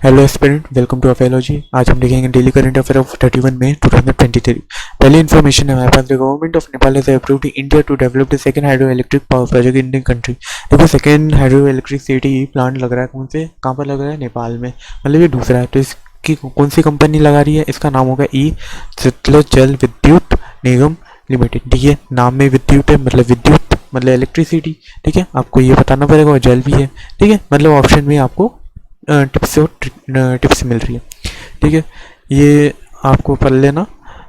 Hello aspirant, welcome to अफेलॉजी। आज हम देखेंगे daily current affair of 31 May 2023। पहली इन्फॉर्मेशन है हमारे पास, the government of Nepal has approved India to develop the second hydro electric power project in Indian country. देखो, सेकंड हाइड्रो इलेक्ट्रिसिटी प्लांट लग रहा है, कौन से कहाँ पर लग रहा है? नेपाल में। मतलब ये दूसरा है, तो इसकी कौन सी कंपनी लगा रही है? इसका नाम होगा ई सतलज जल विद्युत निगम लिमिटेड। ठीक है, नाम में विद्युत है, मतलब विद्युत मतलब इलेक्ट्रिसिटी। ठीक है, आपको ये बताना पड़ेगा, और जल भी है। ठीक है, मतलब ऑप्शन में आपको टिप्स और टिप्स मिल रही है। ठीक है, ये आपको पढ़ लेना।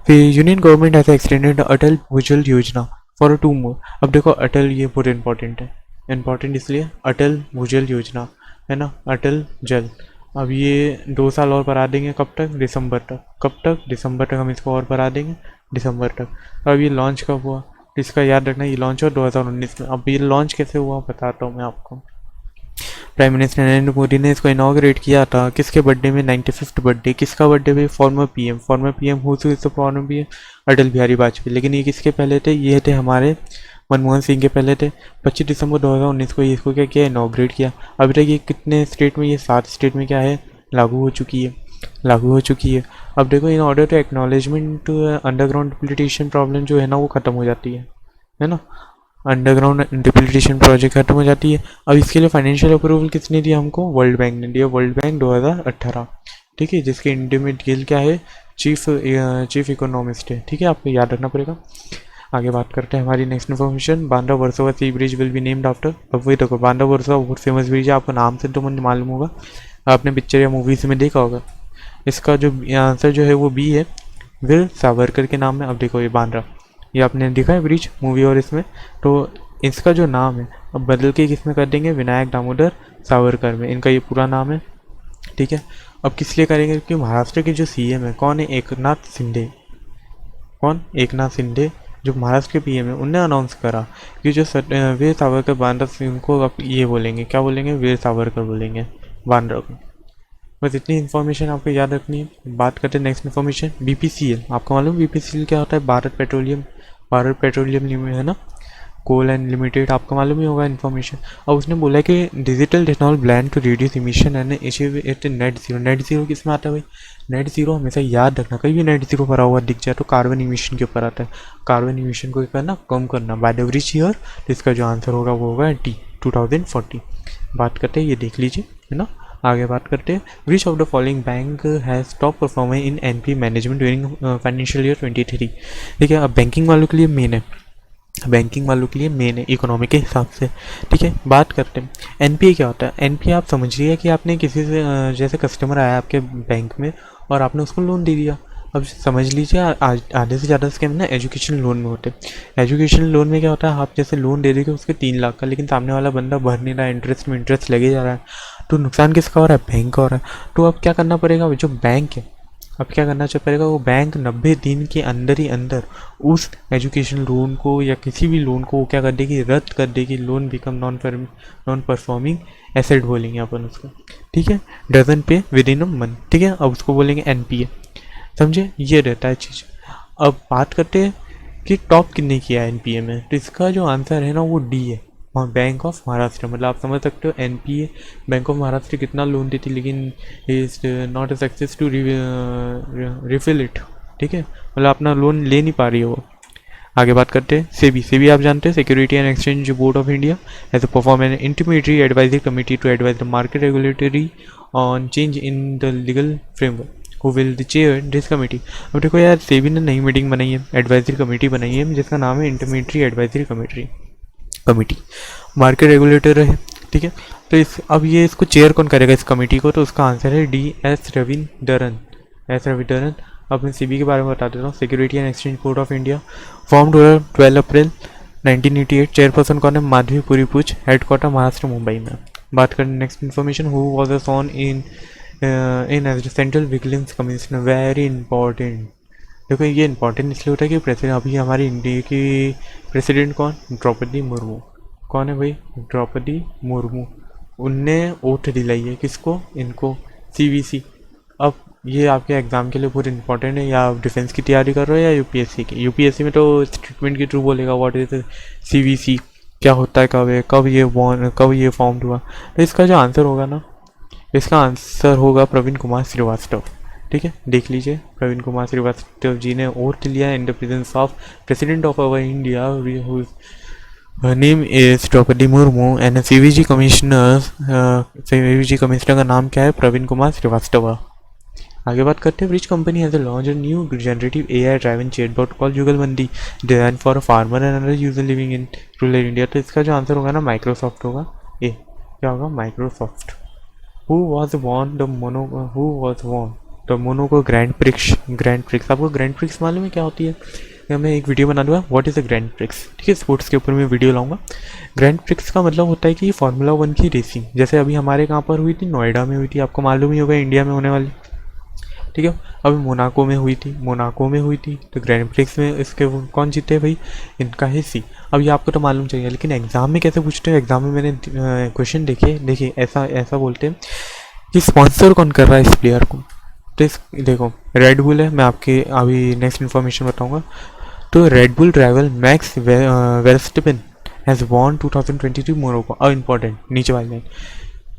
फिर यूनियन गवर्नमेंट हैज एक्सटेंडेड अटल भूजल योजना फॉर 2 मोर। अब देखो, अटल ये बहुत इंपॉर्टेंट है, इंपॉर्टेंट इसलिए अटल भूजल योजना है ना, अटल जल। अब ये 2 साल और बढ़ा देंगे, कब तक? दिसंबर तक। कब तक? दिसंबर तक हम इसको और बढ़ा देंगे, दिसंबर तक। अब ये लॉन्च कब हुआ? इसका याद रखना, ये लॉन्च हुआ 2019 में। अब ये लॉन्च कैसे हुआ बताता हूँ मैं आपको। प्राइम मिनिस्टर नरेंद्र मोदी ने इसको इनॉग्रेट किया था किसके बर्थडे में? 95th birthday. किसका बर्थडे पे? Former PM who is the former PM? Atal Bihari Vajpayee. लेकिन ये किसके पहले थे? ये थे हमारे मनमोहन सिंह के पहले थे। 25 दिसंबर 2019 को इसको क्या किया? इनॉग्रेट किया। अभी तक ये कितने स्टेट में? ये 7 स्टेट में क्या है? लागू हो चुकी है, लागू हो चुकी है। अब देखो, in order to acknowledgement underground depletion problem जो है ना, वो खत्म हो जाती है ना। अंडरग्राउंड डिप्लीटेशन प्रोजेक्ट खत्म हो जाती है। अब इसके लिए फाइनेंशियल अप्रूवल किसने दिया हमको? वर्ल्ड बैंक ने दिया, वर्ल्ड बैंक 2018। ठीक है, जिसके इंडिया में डील क्या है? चीफ इकोनॉमिस्ट है। ठीक है, आपको याद रखना पड़ेगा। आगे बात करते हैं हमारी next information. Bandra Versova sea bridge will be named after. अब वही देखो, बांद्रा वर्सोवा बहुत फेमस ब्रिज है, आपको नाम से तो मुझे मालूम होगा, आपने पिक्चर या मूवीज में देखा होगा। इसका जो आंसर जो है वो बी है, वीर सावरकर के नाम में। अब देखो, ये बांद्रा, ये आपने देखा है ब्रिज मूवी और इसमें, तो इसका जो नाम है अब बदल के किसमें कर देंगे? विनायक दामोदर सावरकर में, इनका ये पूरा नाम है। ठीक है, अब किस लिए करेंगे? क्योंकि महाराष्ट्र के जो सीएम है कौन है? एकनाथ शिंदे। कौन? एकनाथ शिंदे, जो महाराष्ट्र के पीएम है, उनने अनाउंस करा कि जो वीर सावरकर बांद्रा सिंह को अब ये बोलेंगे, क्या बोलेंगे? वीर सावरकर बोलेंगे बांद्रा को। बस इतनी इन्फॉर्मेशन आपको याद रखनी है। बात करते हैं नेक्स्ट इन्फॉर्मेशन, बीपीसीएल। आपको मालूम बीपीसीएल क्या होता है? भारत पेट्रोलियम लिमिटेड है ना, कोल एंड लिमिटेड, आपको मालूम ही होगा इन्फॉर्मेशन। और उसने बोला कि digital technology blend to reduce emission and achieve it net zero. Net zero किस में आता है भाई? नेट जीरो हमेशा याद रखना, कहीं भी नेट जीरो भरा हुआ दिख जाए तो कार्बन इमिशन के ऊपर आता है। कार्बन इमिशन को करना, कम करना बाय द विच ईयर। तो इसका जो आंसर होगा वो होगा टी, 2040। बात करते हैं, ये देख लीजिए, है ना। आगे बात करते हैं, which of the following bank has top performance in NP management during financial year 23। ठीक है, अब बैंकिंग वालों के लिए मेन है, बैंकिंग वालों के लिए मेन है इकोनॉमी के हिसाब से। ठीक है, बात करते हैं एनपीए क्या होता है। एनपीए आप समझिए कि आपने किसी से जैसे कस्टमर आया आपके बैंक में और आपने उसको लोन दे दिया। अब समझ लीजिए आधे से ज़्यादा स्कैम ना एजुकेशन लोन में होते हैं। एजुकेशन लोन में क्या होता है? आप जैसे लोन दे देंगे उसके 3 लाख का, लेकिन सामने वाला बंदा भर नहीं रहा है, इंटरेस्ट में इंटरेस्ट लगे जा रहा है, तो नुकसान किसका हो रहा है? बैंक का हो रहा है। तो अब क्या करना पड़ेगा? जो बैंक है, अब क्या करना पड़ेगा? वो बैंक 90 दिन के अंदर ही अंदर उस एजुकेशन लोन को या किसी भी लोन को वो क्या कर देगी? रद्द कर देगी। Loan become non performing asset बोलेंगे अपन उसको। ठीक है, डजन पे विद इन अ मंथ। ठीक है, अब उसको बोलेंगे एनपीए। समझे, ये रहता है चीज़। अब बात करते हैं कि टॉप कितने किया है एनपीए में, तो इसका जो आंसर है ना वो डी है, और बैंक ऑफ महाराष्ट्र। मतलब आप समझ सकते हो एनपीए बैंक ऑफ महाराष्ट्र कितना लोन देती, लेकिन is not success to refill it. ठीक है, मतलब अपना लोन ले नहीं पा रही है वो। आगे बात करते हैं सेबी। सेबी आप जानते हैं, security and exchange board of India as a perform an intermediary advisory committee to advise the market regulatory on change in the legal framework. Who will the chair this committee. अब देखो यार, सेबी ने नई मीटिंग बनाई है, advisory committee बनाई है, जिसका नाम है intermediary advisory committee, market regulator है। ठीक है, तो अब ये इसको चेयर कौन करेगा इस कमेटी को? तो उसका आंसर है डी, एस रविंदरन। अब मैं सीबी के बारे में बता देता हूँ। Security and exchange board of India form 12 April 1988। Chairperson कौन है? माधवी पुरीपूछ। हेडक्वार्टर महाराष्ट्र मुंबई में। बात करें next information, who was a sworn in as central vigilance commissioner. Very important. देखो, ये इंपॉर्टेंट इसलिए होता है कि प्रेसिडेंट अभी हमारे इंडिया की प्रेसिडेंट कौन? द्रौपदी मुर्मू। कौन है भाई? द्रौपदी मुर्मू। उनने ओथ दिलाई है किसको? इनको, सीवीसी। अब ये आपके एग्जाम के लिए बहुत इंपॉर्टेंट है, या आप डिफेंस की तैयारी कर रहे हो या यूपीएससी की। यूपीएससी में तो स्टेटमेंट के थ्रू बोलेगा व्हाट इज सीवीसी, क्या होता है, कब है, कब ये फॉर्म हुआ। तो इसका जो आंसर होगा ना, इसका आंसर होगा प्रवीण कुमार श्रीवास्तव। ठीक है, देख लीजिए, प्रवीण कुमार श्रीवास्तव जी ने ओथ लिया in the presence of president of our India, her name is Draupadi Murmu and CVG commissioner, CVG commissioner का नाम क्या है? प्रवीण कुमार श्रीवास्तव। आगे बात करते हैं, which company has launch new generative AI driven chatbot call Jugalbandi design for a farmer and other user living in rural India. तो इसका जो आंसर होगा ना माइक्रोसॉफ्ट होगा। ए क्या होगा? Microsoft. Who was won the mono grand prix. आपको grand prix मालूम है क्या होती है? मैं एक वीडियो बना दूंगा what is a grand prix. ठीक है, स्पोर्ट्स के ऊपर मैं वीडियो लाऊंगा। ग्रैंड प्रिक्स का मतलब होता है कि फार्मूला 1 की रेसिंग, जैसे अभी हमारे कहाँ पर हुई थी? नोएडा में हुई थी, आपको मालूम ही होगा, इंडिया में होने वाली। ठीक है, अभी मोनाको में हुई थी, तो ग्रैंड प्रिक्स में इसके कौन जीते भाई? इनका है सी। अब ये आपको तो मालूम चाहिए, लेकिन एग्जाम में कैसे पूछते हैं? एग्जाम में मैंने क्वेश्चन देखिए ऐसा बोलते हैं कि स्पॉन्सर कौन कर रहा है इस प्लेयर को। तो इस देखो रेड बुल है, मैं आपके अभी नेक्स्ट इन्फॉर्मेशन बताऊंगा। तो Red Bull driver Max Verstappen has won 2022 Monaco. अब इम्पॉर्टेंट नीचे वाली लाइन,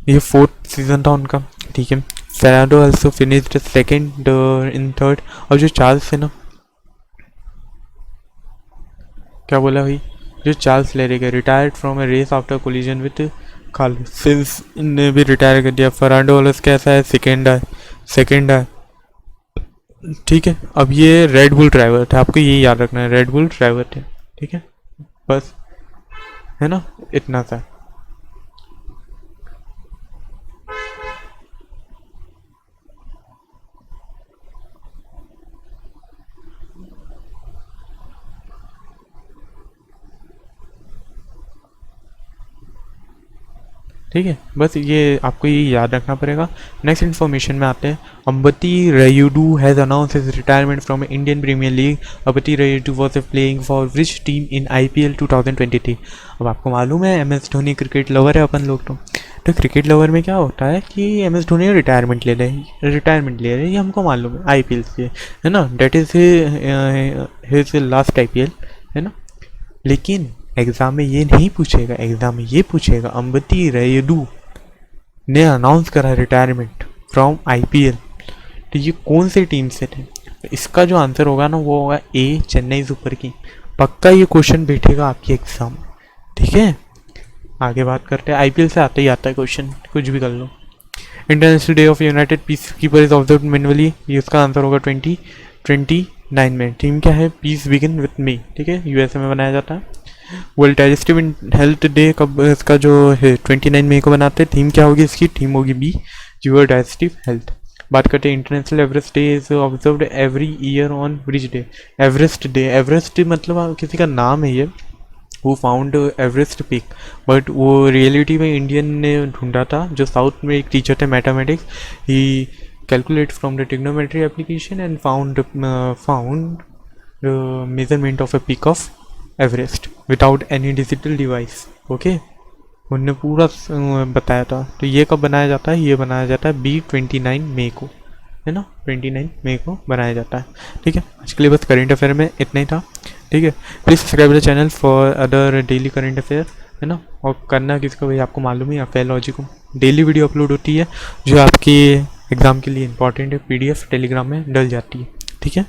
ये 4th सीजन था उनका। ठीक है, फेराडो also finished second in third. और जो चार्ल्स है ना, क्या बोला भाई? जो Charles Leclerc retired from a race after collision with Carlos Sainz ने भी रिटायर कर दिया। फर्नांडो अलोंसो कैसा है? सेकेंड है। ठीक है, अब ये रेड बुल ड्राइवर थे, आपको ये याद रखना है, रेड बुल ड्राइवर थे। ठीक है, बस है ना, इतना सा। ठीक है, बस ये आपको ये याद रखना पड़ेगा। नेक्स्ट इन्फॉर्मेशन में आते हैं। Ambati Rayudu has announce his retirement from Indian premier league. Ambati Rayudu was playing for which team in IPL 2023। अब आपको मालूम है MS धोनी क्रिकेट लवर है अपन लोग। तो क्रिकेट लवर में क्या होता है कि MS धोनी रिटायरमेंट ले रहे, ये हमको मालूम है IPL से, है ना। That is his last IPL, है ना। लेकिन एग्ज़ाम में ये नहीं पूछेगा, एग्ज़ाम में ये पूछेगा अंबती रायुडू ने अनाउंस करा रिटायरमेंट फ्रॉम IPL, तो ये कौन से टीम से थे? इसका जो आंसर होगा ना वो होगा A चेन्नई सुपर किंग। पक्का ये क्वेश्चन बैठेगा आपके एग्ज़ाम। ठीक है, आगे बात करते हैं। IPL से आते ही आता है क्वेश्चन, कुछ भी कर लो। International day of united peace keeper is observe manually, ये इसका आंसर होगा 2029 में। थीम क्या है? Peace begin with me. ठीक है, USA में बनाया जाता है। वर्ल्ड डाइजेस्टिव हेल्थ डे कब इसका जो है 29 मई को बनाते हैं। थीम क्या होगी इसकी? थीम होगी बी, यूर डाइजेस्टिव हेल्थ। बात करते हैं international Everest day is observed every year on which day? Everest day. Everest मतलब किसी का नाम है ये, वो फाउंड एवरेस्ट पीक, बट वो रियलिटी में इंडियन ने ढूंढा था। जो साउथ में एक टीचर थे mathematics, he calculate from the trigonometry application and found measurement of a peak of Everest without any digital device. Okay, उनने पूरा बताया था। तो ये कब बनाया जाता है? ये बनाया जाता है B29 मई को, है ना, 29 मई को बनाया जाता है। ठीक है, आज के लिए बस करेंट अफेयर में इतना ही था। ठीक है, please subscribe the channel for other daily current affair, है ना। और करना किसको भाई, आपको मालूम है अफेयरलॉजी को डेली वीडियो अपलोड होती है जो आपके एग्ज़ाम के लिए इंपॉर्टेंट है। PDF टेलीग्राम में डल जाती है। ठीक है।